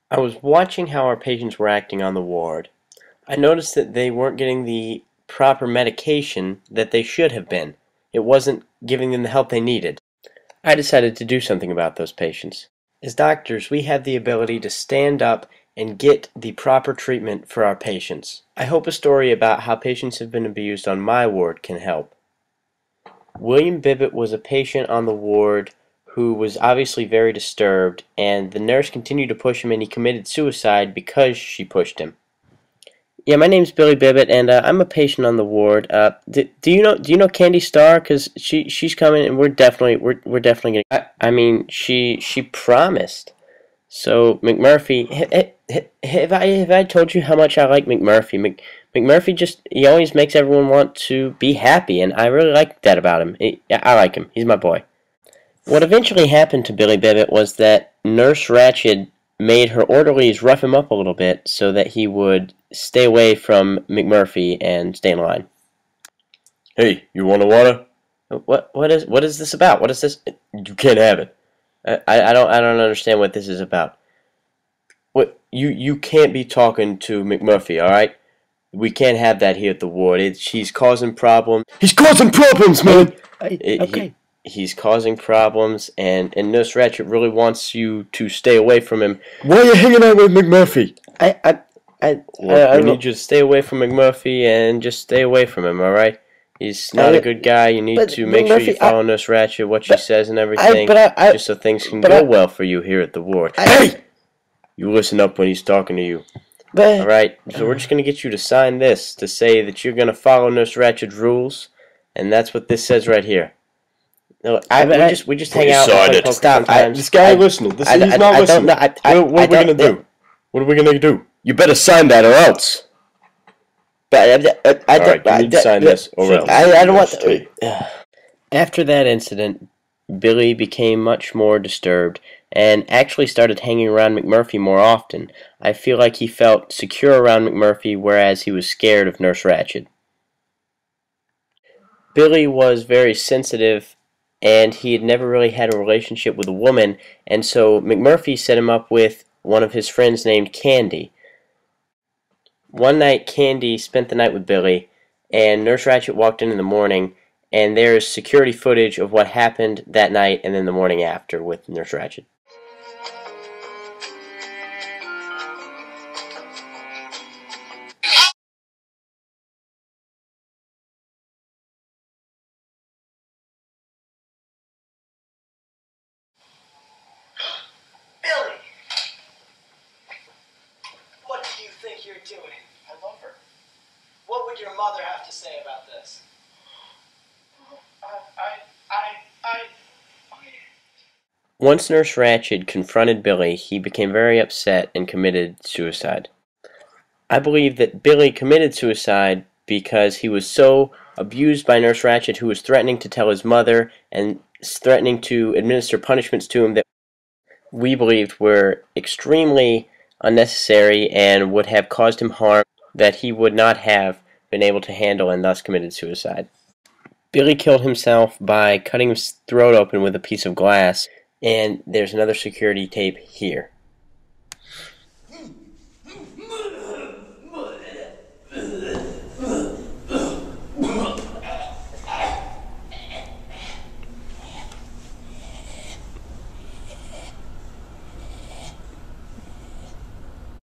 I was watching how our patients were acting on the ward. I noticed that they weren't getting the proper medication that they should have been. It wasn't giving them the help they needed. I decided to do something about those patients. As doctors, we have the ability to stand up and get the proper treatment for our patients. I hope a story about how patients have been abused on my ward can help. William Bibbett was a patient on the ward who was obviously very disturbed, and the nurse continued to push him, and he committed suicide because she pushed him. Yeah, my name's Billy Bibbett, and I'm a patient on the ward. Do you know Candy Starr? Cause she's coming, and we're definitely gonna. I mean, she promised. So McMurphy, have I told you how much I like McMurphy? McMurphy he always makes everyone want to be happy, and I really like that about him. I like him. He's my boy. What eventually happened to Billy Bibbett was that Nurse Ratched made her orderlies rough him up a little bit so that he would stay away from McMurphy and stay in line. Hey, you want a water? What is this about? What is this? You can't have it. I don't understand what this is about. What? You can't be talking to McMurphy, all right? We can't have that here at the ward. He's causing problems. He's causing problems, man. Okay. He's causing problems, and Nurse Ratched really wants you to stay away from him. Why are you hanging out with McMurphy? Look, we need you to stay away from McMurphy and just stay away from him, all right? He's not a good guy. You need to make sure you follow Nurse Ratched, what she says and everything, just so things can go well for you here at the ward. Hey! You listen up when he's talking to you. Alright, so we're just going to get you to sign this to say that you're going to follow Nurse Ratched's rules, and that's what this says right here. No, we just hang out and play poker sometimes. This guy listening. He's not listening. What are we going to do? What are we going to do? You better sign that or else. Alright, you need to sign this or else. I don't want to. After that incident, Billy became much more disturbed and actually started hanging around McMurphy more often. I feel like he felt secure around McMurphy, whereas he was scared of Nurse Ratched. Billy was very sensitive, and he had never really had a relationship with a woman, and so McMurphy set him up with one of his friends named Candy. One night, Candy spent the night with Billy, and Nurse Ratched walked in the morning, and there's security footage of what happened that night and then the morning after with Nurse Ratched. Billy! What do you think you're doing? I love her. What would your mother have to say about this? Once Nurse Ratched confronted Billy, he became very upset and committed suicide. I believe that Billy committed suicide because he was so abused by Nurse Ratched, who was threatening to tell his mother and threatening to administer punishments to him that we believed were extremely unnecessary and would have caused him harm that he would not have been able to handle, and thus committed suicide. Billy killed himself by cutting his throat open with a piece of glass, and there's another security tape here.